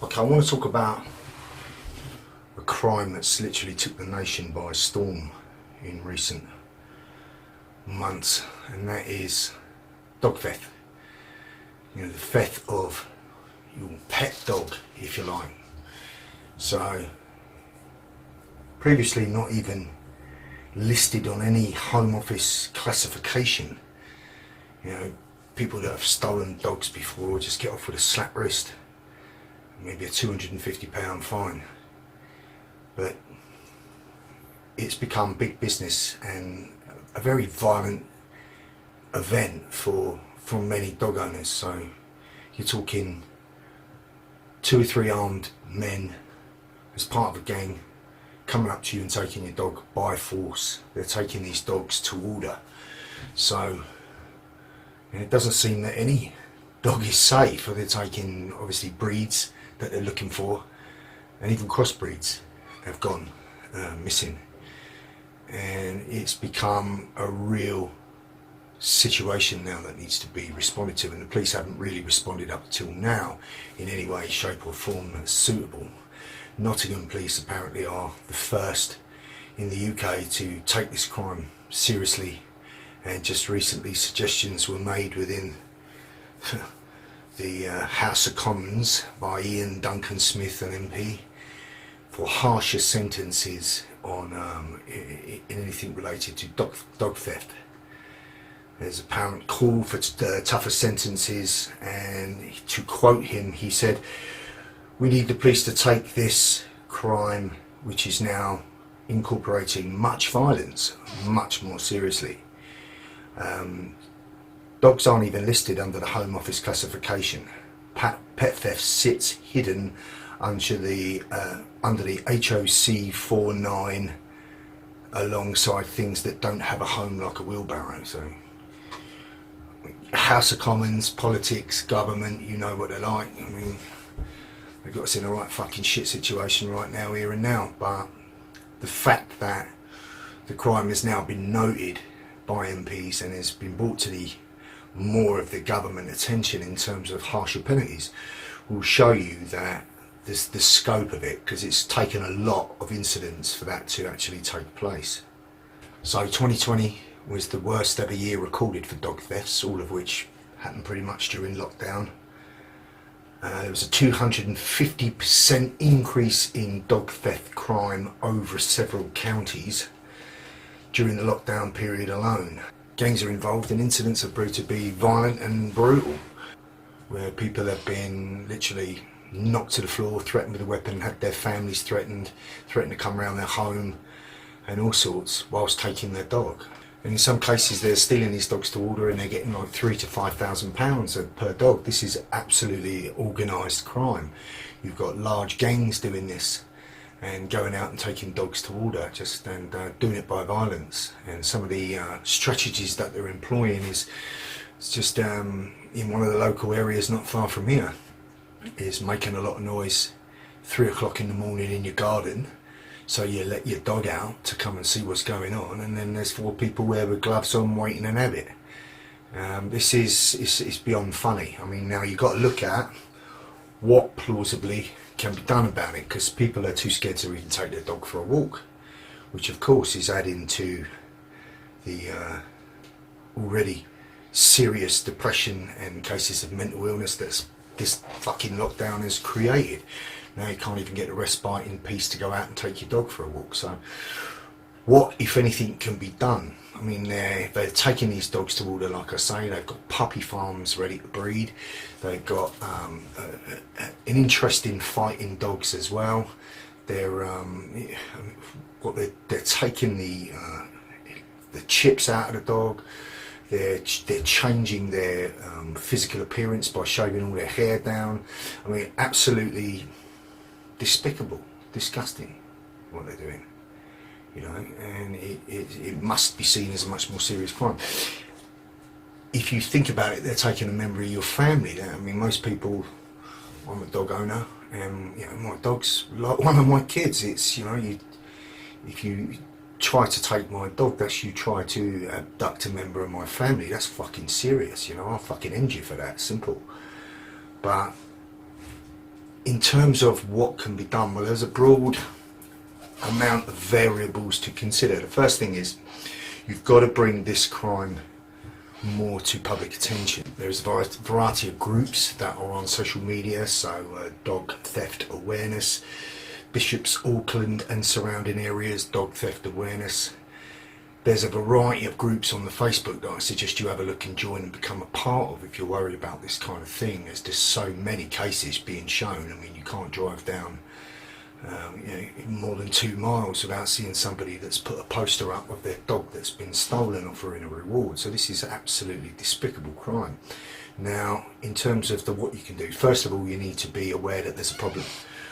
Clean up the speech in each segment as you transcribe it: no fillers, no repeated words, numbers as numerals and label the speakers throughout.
Speaker 1: Okay, I want to talk about a crime that's literally took the nation by storm in recent months, and that is dog theft. You know, the theft of your pet dog, if you like. So, previously not even listed on any Home Office classification. You know, people that have stolen dogs before just get off with a slap wrist, maybe a £250 fine. But it's become big business and a very violent event for many dog owners. So you're talking 2 or 3 armed men as part of a gang coming up to you and taking your dog by force. They're taking these dogs to order. So it doesn't seem that any dog is safe, or they're taking obviously breeds that they're looking for, and even crossbreeds have gone missing, and it's become a real situation now that needs to be responded to, and the police haven't really responded up till now in any way, shape or form that's suitable. Nottingham police apparently are the first in the UK to take this crime seriously, and just recently suggestions were made within the House of Commons by Ian Duncan Smith, an MP, for harsher sentences on in anything related to dog theft. There's a apparent call for tougher sentences, and to quote him, he said, "We need the police to take this crime, which is now incorporating much violence, much more seriously." Dogs aren't even listed under the Home Office classification. Pet theft sits hidden under the HOC 49 alongside things that don't have a home, like a wheelbarrow. So House of Commons, politics, government, you know what they're like. I mean, they've got us in a right fucking shit situation right now, here and now. But the fact that the crime has now been noted by MPs and has been brought to the more of the government attention in terms of harsher penalties will show you that there's the scope of it, because it's taken a lot of incidents for that to actually take place. So 2020 was the worst ever year recorded for dog thefts, all of which happened pretty much during lockdown. There was a 250% increase in dog theft crime over several counties during the lockdown period alone. Gangs are involved, and incidents have proved to be violent and brutal, where people have been literally knocked to the floor, threatened with a weapon, had their families threatened to come around their home and all sorts, whilst taking their dog. And in some cases they're stealing these dogs to order, and they're getting like £3,000 to £5,000 per dog. This is absolutely organised crime. You've got large gangs doing this and going out and taking dogs to order, and doing it by violence. And some of the strategies that they're employing is just in one of the local areas not far from here, is making a lot of noise 3 o'clock in the morning in your garden. So you let your dog out to come and see what's going on, and then there's 4 people there with gloves on waiting and have it. This is beyond funny. I mean, now you've got to look at what plausibly can be done about it, because people are too scared to even take their dog for a walk, which of course is adding to the already serious depression and cases of mental illness that this fucking lockdown has created. Now you can't even get a respite in peace to go out and take your dog for a walk. So what, if anything, can be done? I mean, they're taking these dogs to order, like I say. They've got puppy farms ready to breed. They've got an interest in fighting dogs as well. They're taking the chips out of the dog. They're changing their physical appearance by shaving all their hair down. I mean, absolutely despicable, disgusting what they're doing. You know, and it must be seen as a much more serious crime. If you think about it, they're taking a member of your family. I mean, most people, I'm a dog owner, and you know, my dog's like one of my kids. It's, you know, if you try to take my dog, that's you try to abduct a member of my family. That's fucking serious, you know. I'll fucking end you for that, simple. But in terms of what can be done, well, there's a broad amount of variables to consider. The first thing is you've got to bring this crime more to public attention. There's a variety of groups that are on social media, so dog theft awareness, Bishop's Auckland and surrounding areas, dog theft awareness. There's a variety of groups on the Facebook that I suggest you have a look and join and become a part of if you're worried about this kind of thing. There's just so many cases being shown. I mean, you can't drive down more than 2 miles without seeing somebody that's put a poster up of their dog that's been stolen offering a reward. So this is absolutely despicable crime. Now, in terms of what you can do, first of all, you need to be aware that there's a problem.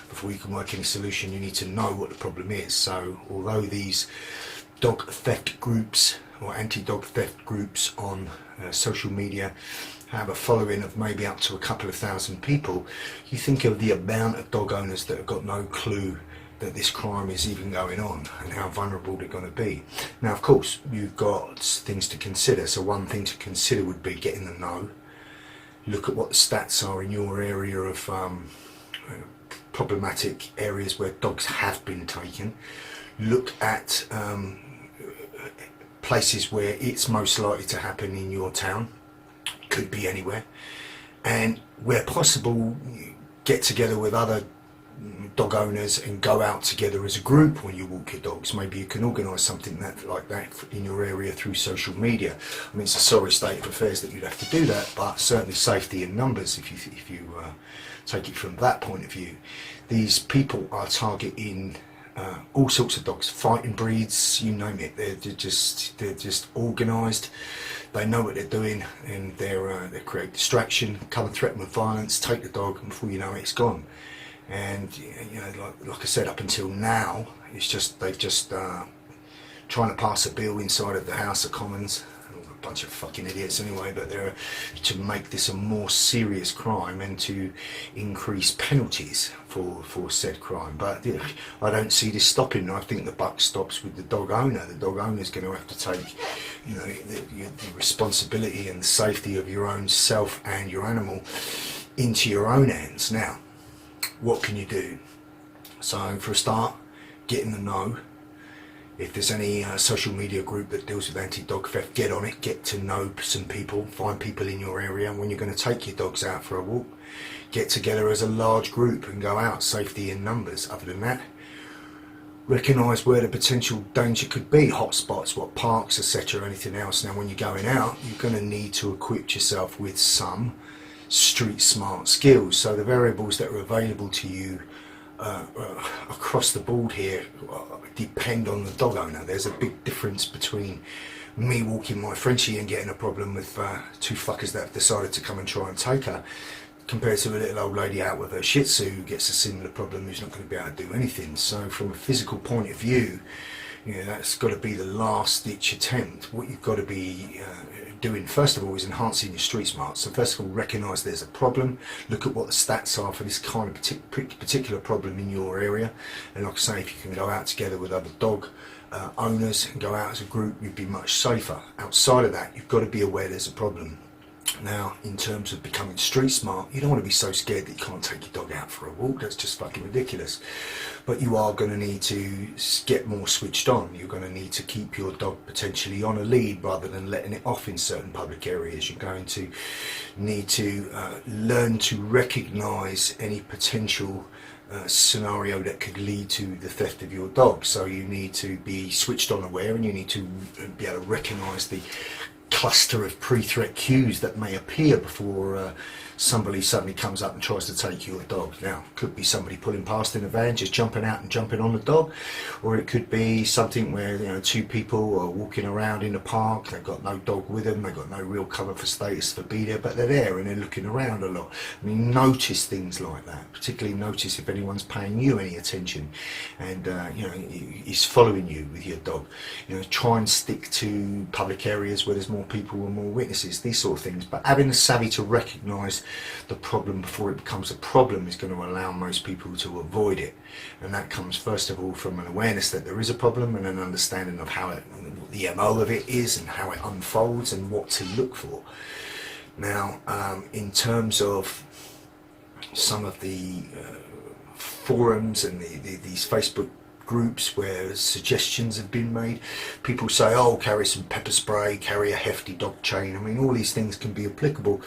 Speaker 1: Before you can work any solution, you need to know what the problem is. So although these dog theft groups or anti-dog theft groups on social media have a following of maybe up to a couple of thousand people, you think of the amount of dog owners that have got no clue that this crime is even going on and how vulnerable they're going to be. Now, of course, you've got things to consider. So one thing to consider would be getting the know. Look at what the stats are in your area of problematic areas where dogs have been taken. Look at places where it's most likely to happen in your town. Could be anywhere. And where possible, get together with other dog owners and go out together as a group when you walk your dogs. Maybe you can organise something like that in your area through social media. I mean, it's a sorry state of affairs that you'd have to do that, but certainly safety in numbers if you take it from that point of view. These people are targeting all sorts of dogs, fighting breeds, you name it. They're just organised. They know what they're doing, and they create distraction, come and threaten with violence, take the dog, and before you know it, it's gone. And you know, like I said, up until now, it's just they've just trying to pass a bill inside of the House of Commons. A bunch of fucking idiots anyway, but they're to make this a more serious crime and to increase penalties for said crime. But I don't see this stopping. I think the buck stops with the dog owner. The dog owner is going to have to take, you know, the responsibility and the safety of your own self and your animal into your own hands. Now, what can you do? So for a start, get in the know. If there's any social media group that deals with anti-dog theft, get on it, get to know some people, find people in your area. And when you're going to take your dogs out for a walk, get together as a large group and go out, safety in numbers. Other than that, recognise where the potential danger could be, hotspots, what parks, etc., anything else. Now, when you're going out, you're going to need to equip yourself with some street smart skills. So the variables that are available to you across the board here depend on the dog owner. There's a big difference between me walking my Frenchie and getting a problem with 2 fuckers that have decided to come and try and take her, compared to a little old lady out with her Shih Tzu who gets a similar problem, who's not going to be able to do anything. So from a physical point of view, you know, that's got to be the last ditch attempt. What you've got to be doing first of all is enhancing your street smarts. So first of all, recognise there's a problem, look at what the stats are for this kind of particular problem in your area, and like I say, if you can go out together with other dog owners and go out as a group, you'd be much safer. Outside of that, you've got to be aware there's a problem. Now, in terms of becoming street smart, you don't want to be so scared that you can't take your dog out for a walk. That's just fucking ridiculous. But you are going to need to get more switched on. You're going to need to keep your dog potentially on a lead rather than letting it off in certain public areas. You're going to need to learn to recognise any potential scenario that could lead to the theft of your dog. So you need to be switched on aware, and you need to be able to recognise the cluster of pre-threat cues that may appear before somebody suddenly comes up and tries to take your dog. Now, it could be somebody pulling past in a van, just jumping out and jumping on the dog, or it could be something where, you know, 2 people are walking around in a park, they've got no dog with them, they've got no real cover for status for be there, but they're there and they're looking around a lot. I mean, notice things like that. Particularly notice if anyone's paying you any attention and you know, is following you with your dog. You know, try and stick to public areas where there's more people and more witnesses, these sort of things. But having the savvy to recognise the problem before it becomes a problem is going to allow most people to avoid it. And that comes first of all from an awareness that there is a problem and an understanding of how the MO of it is and how it unfolds and what to look for. Now, in terms of some of the forums and these Facebook groups where suggestions have been made. People say, oh, carry some pepper spray, carry a hefty dog chain. I mean, all these things can be applicable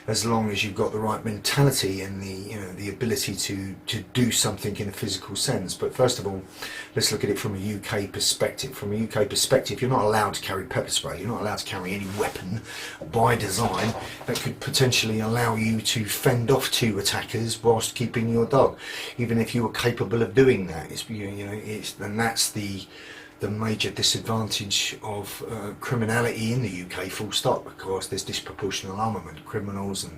Speaker 1: as long as you've got the right mentality and the ability to do something in a physical sense. But first of all, let's look at it from a UK perspective. From a UK perspective, you're not allowed to carry pepper spray. You're not allowed to carry any weapon by design that could potentially allow you to fend off two attackers whilst keeping your dog, even if you were capable of doing that. And that's the major disadvantage of criminality in the UK, full stop, because there's disproportionate armament. Criminals and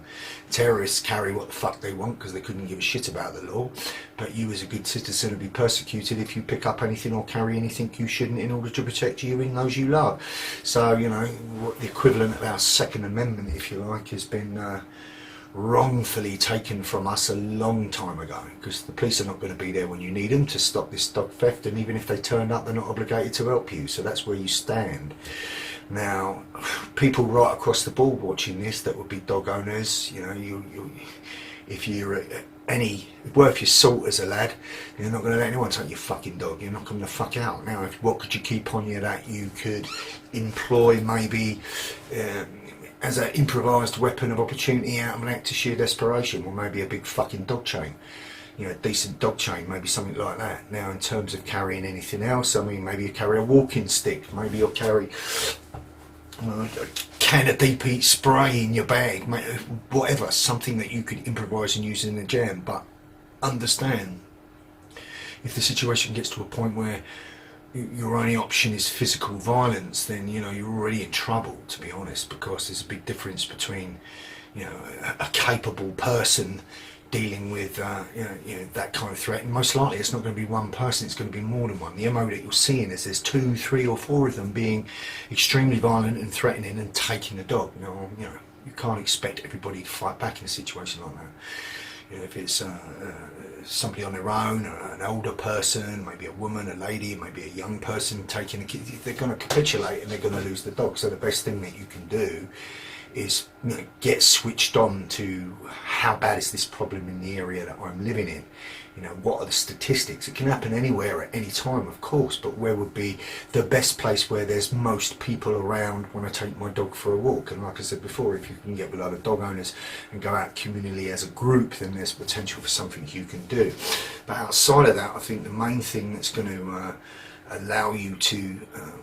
Speaker 1: terrorists carry what the fuck they want because they couldn't give a shit about the law, but you as a good citizen will be persecuted if you pick up anything or carry anything you shouldn't in order to protect you and those you love. So, what the equivalent of our Second Amendment, if you like, has been wrongfully taken from us a long time ago, because the police are not going to be there when you need them to stop this dog theft, and even if they turned up, they're not obligated to help you. So that's where you stand. Now, people right across the board watching this that would be dog owners, if you're any worth your salt as a lad, you're not going to let anyone take your fucking dog. You're not going to fuck out. Now, what could you keep on you that you could employ maybe as an improvised weapon of opportunity out of an act of sheer desperation? Or maybe a big fucking dog chain, a decent dog chain, maybe something like that. Now, in terms of carrying anything else, I mean, maybe you carry a walking stick, maybe you'll carry a can of deep heat spray in your bag, whatever, something that you could improvise and use in a jam. But understand, if the situation gets to a point where your only option is physical violence, then you're already in trouble, to be honest, because there's a big difference between a capable person dealing with that kind of threat, and most likely it's not going to be one person, it's going to be more than one. The MO that you're seeing is there's 2, 3 or 4 of them being extremely violent and threatening and taking the dog. You can't expect everybody to fight back in a situation like that. If it's somebody on their own, an older person, maybe a woman, a lady, maybe a young person taking a kid, they're going to capitulate and they're going to lose the dog. So the best thing that you can do is get switched on to how bad is this problem in the area that I'm living in. What are the statistics? It can happen anywhere at any time, of course, but where would be the best place where there's most people around when I take my dog for a walk? And like I said before, if you can get with other dog owners and go out communally as a group, then there's potential for something you can do. But outside of that, I think the main thing that's going to allow you to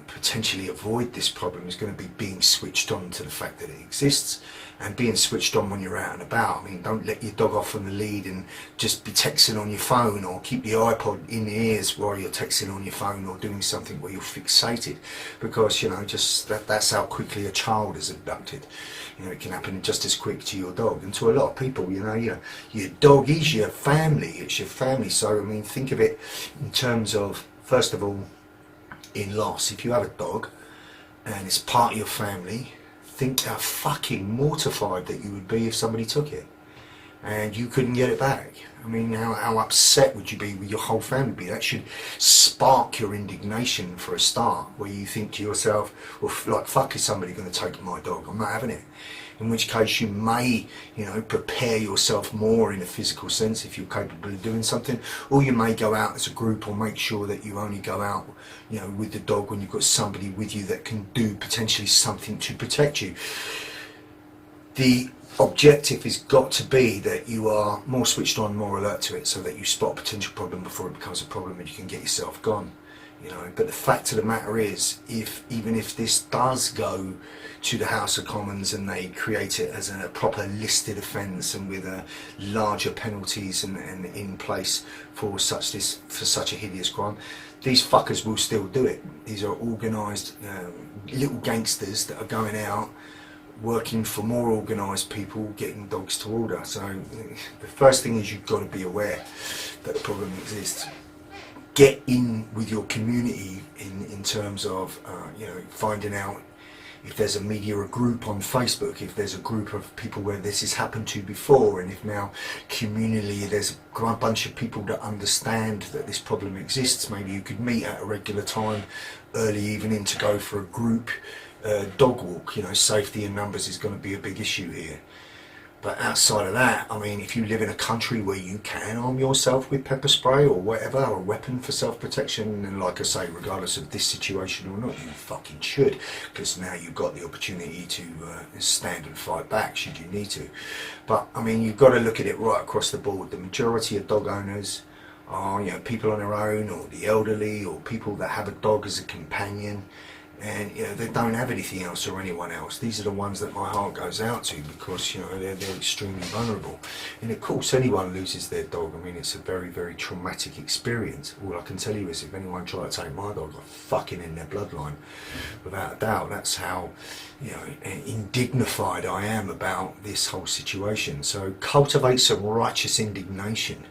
Speaker 1: potentially avoid this problem is going to be being switched on to the fact that it exists, and being switched on when you're out and about. I mean, don't let your dog off on the lead and just be texting on your phone, or keep the iPod in the ears while you're texting on your phone or doing something where you're fixated, because just that's how quickly a child is abducted. It can happen just as quick to your dog, and to a lot of people, your dog is your family. It's your family. So I mean, think of it in terms of, first of all, in loss. If you have a dog and it's part of your family, think how fucking mortified that you would be if somebody took it and you couldn't get it back. I mean, how upset would you be with your whole family be? That should spark your indignation for a start, where you think to yourself, well, like, fuck, is somebody going to take my dog? I'm not having it. In which case you may, prepare yourself more in a physical sense if you're capable of doing something, or you may go out as a group, or make sure that you only go out, with the dog when you've got somebody with you that can do potentially something to protect you. The objective has got to be that you are more switched on, more alert to it, so that you spot a potential problem before it becomes a problem and you can get yourself gone. But the fact of the matter is, even if this does go to the House of Commons and they create it as a proper listed offence and with larger penalties and in place for such a hideous crime, these fuckers will still do it. These are organised little gangsters that are going out, working for more organised people, getting dogs to order. So the first thing is, you've got to be aware that the problem exists. Get in with your community in terms of finding out if there's a media or group on Facebook, if there's a group of people where this has happened to before, and if now communally there's a bunch of people that understand that this problem exists. Maybe you could meet at a regular time, early evening, to go for a group dog walk. Safety in numbers is going to be a big issue here. But outside of that, I mean, if you live in a country where you can arm yourself with pepper spray or whatever, or a weapon for self-protection, and like I say, regardless of this situation or not, you fucking should, because now you've got the opportunity to stand and fight back should you need to. But I mean, you've got to look at it right across the board. The majority of dog owners are, you know, people on their own, or the elderly, or people that have a dog as a companion. And you know, they don't have anything else or anyone else. These are the ones that my heart goes out to, because you know they're extremely vulnerable. And of course, anyone loses their dog. I mean, it's a very, very traumatic experience. All I can tell you is, if anyone tried to take my dog, I'm fucking in their bloodline, without a doubt. That's how, you know, indignified I am about this whole situation. So cultivate some righteous indignation.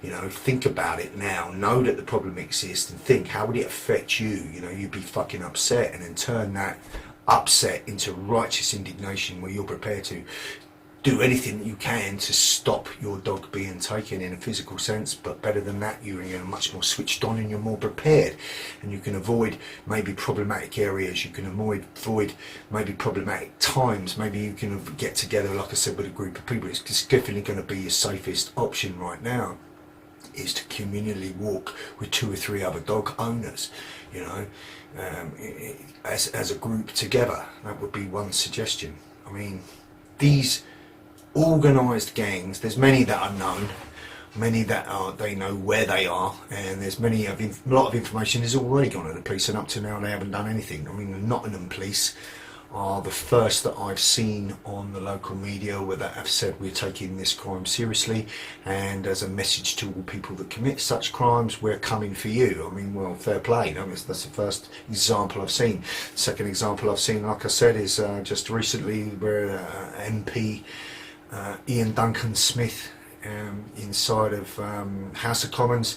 Speaker 1: You know, think about it now, know that the problem exists, and think, how would it affect you? You know, you'd be fucking upset, and then turn that upset into righteous indignation, where you're prepared to do anything that you can to stop your dog being taken in a physical sense. But better than that, you're much more switched on, and you're more prepared, and you can avoid maybe problematic areas, you can avoid maybe problematic times, maybe you can get together, like I said, with a group of people. It's definitely going to be your safest option right now, is to communally walk with 2 or 3 other dog owners, you know, as a group together. That would be one suggestion. I mean, these organised gangs, there's many that are known, many that are, they know where they are, and there's a lot of information has already gone to the police, and up to now they haven't done anything. I mean, the Nottingham police are the first that I've seen on the local media where they have said, we're taking this crime seriously, and as a message to all people that commit such crimes, we're coming for you. I mean, well, fair play. That's the first example I've seen. Second example I've seen, like I said, is just recently where MP Ian Duncan Smith inside of House of Commons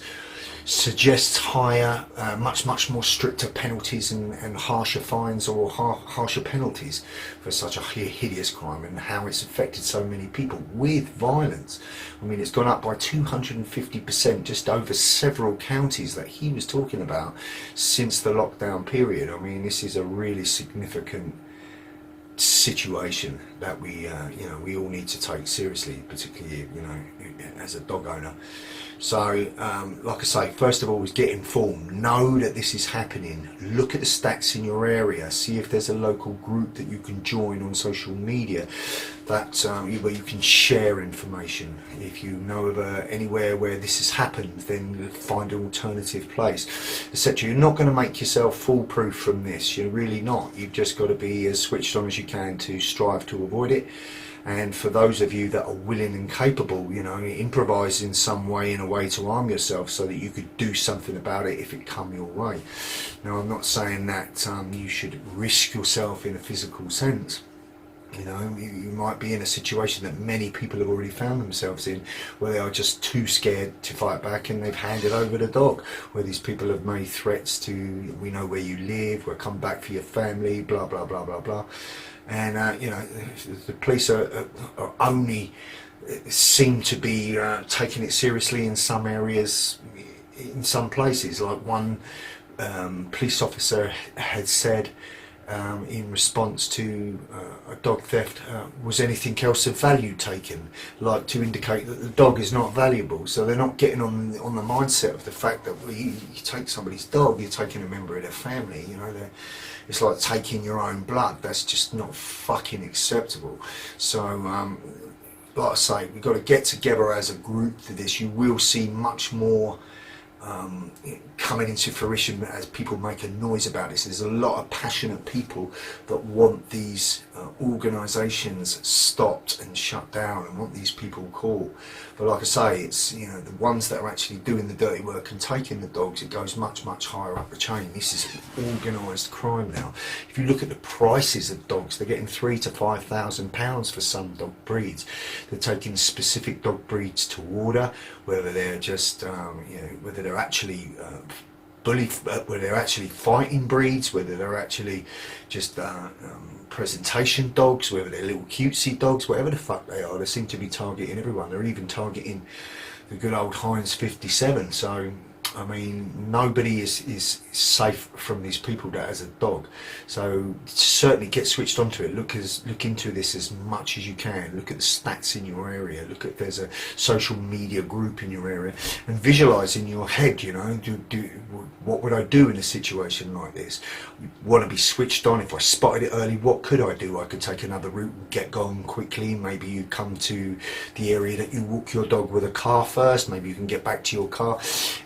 Speaker 1: suggests higher, much more stricter penalties and harsher fines, or harsher penalties for such a hideous crime, and how it's affected so many people with violence. I mean, it's gone up by 250% just over several counties that he was talking about since the lockdown period. I mean, this is a really significant situation that we you know, we all need to take seriously, particularly, you know, as a dog owner. So like I say, first of all, is get informed, know that this is happening, look at the stats in your area, see if there's a local group that you can join on social media that where you can share information. If you know of anywhere where this has happened, then find an alternative place, etc. You're not going to make yourself foolproof from this, you're really not. You've just got to be as switched on as you can to strive to avoid it. And for those of you that are willing and capable, you know, improvise in some way, in a way to arm yourself so that you could do something about it if it come your way. Now, I'm not saying that you should risk yourself in a physical sense. You know, you might be in a situation that many people have already found themselves in, where they are just too scared to fight back, and they've handed over the dog, where these people have made threats to, we know where you live, we'll come back for your family, blah, blah, blah, blah, blah. And, you know, the police are only seem to be taking it seriously in some areas, in some places. Like one police officer had said, in response to a dog theft, was anything else of value taken, like to indicate that the dog is not valuable. So they're not getting on the mindset of the fact that you take somebody's dog, you're taking a member of their family. You know, it's like taking your own blood. That's just not fucking acceptable. So like I say, we've got to get together as a group for this. You will see much more coming into fruition as people make a noise about this. There's a lot of passionate people that want these organisations stopped and shut down, and want these people caught. But like I say, it's, you know, the ones that are actually doing the dirty work and taking the dogs, it goes much higher up the chain. This is organised crime now. If you look at the prices of dogs, they're getting £3,000 to £5,000 for some dog breeds. They're taking specific dog breeds to order, whether they're just you know, whether they're actually whether they're actually fighting breeds, whether they're actually just presentation dogs, whether they're little cutesy dogs, whatever the fuck they are, they seem to be targeting everyone. They're even targeting the good old Heinz 57. So I mean, nobody is safe from these people that has a dog. So certainly get switched onto it. Look into this as much as you can. Look at the stats in your area. Look at, there's a social media group in your area, and visualize in your head. You know, what would I do in a situation like this? You want to be switched on. If I spotted it early, what could I do? I could take another route and get going quickly. Maybe you come to the area that you walk your dog with a car first. Maybe you can get back to your car.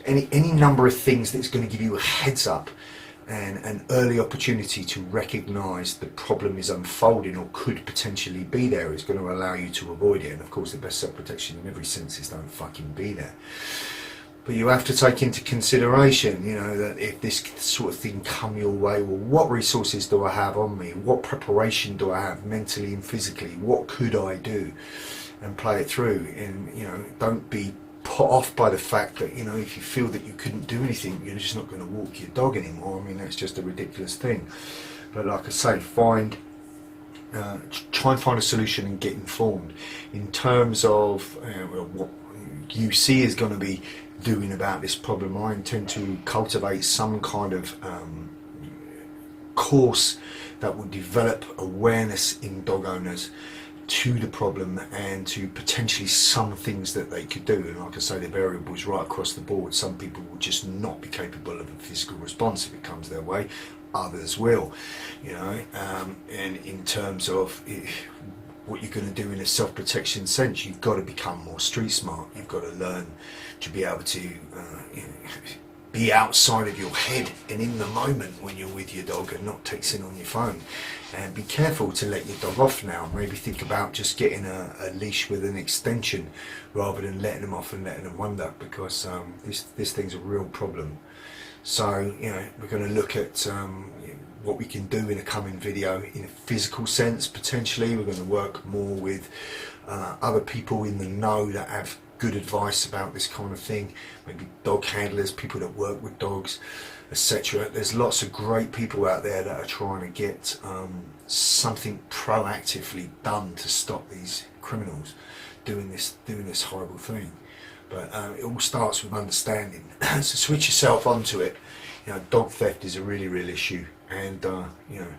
Speaker 1: Any number of things that's going to give you a heads up and an early opportunity to recognise the problem is unfolding or could potentially be there is going to allow you to avoid it. And of course the best self-protection in every sense is don't fucking be there. But you have to take into consideration, you know, that if this sort of thing come your way, well, what resources do I have on me? What preparation do I have mentally and physically? What could I do? And play it through. And, you know, don't be put off by the fact that, you know, if you feel that you couldn't do anything, you're just not going to walk your dog anymore. I mean, that's just a ridiculous thing. But like I say, try and find a solution and get informed in terms of what UC is going to be doing about this problem. I intend to cultivate some kind of course that will develop awareness in dog owners to the problem and to potentially some things that they could do. And like I say, the variables right across the board. Some people will just not be capable of a physical response if it comes their way. Others will, you know. And in terms of what you're going to do in a self-protection sense, you've got to become more street smart. You've got to learn to be able to be outside of your head and in the moment when you're with your dog and not texting on your phone. And be careful to let your dog off now. Maybe think about just getting a leash with an extension rather than letting them off and letting them wander, because this thing's a real problem. So, you know, we're going to look at what we can do in a coming video in a physical sense. Potentially we're going to work more with other people in the know that have good advice about this kind of thing, maybe dog handlers, people that work with dogs, etc. There's lots of great people out there that are trying to get something proactively done to stop these criminals doing this horrible thing. But it all starts with understanding. So switch yourself onto it. You know, dog theft is a really real issue, and you know,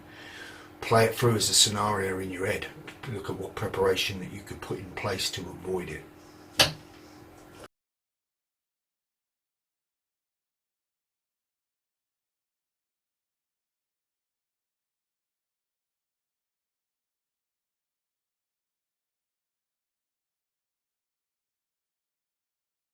Speaker 1: play it through as a scenario in your head. Look at what preparation that you could put in place to avoid it.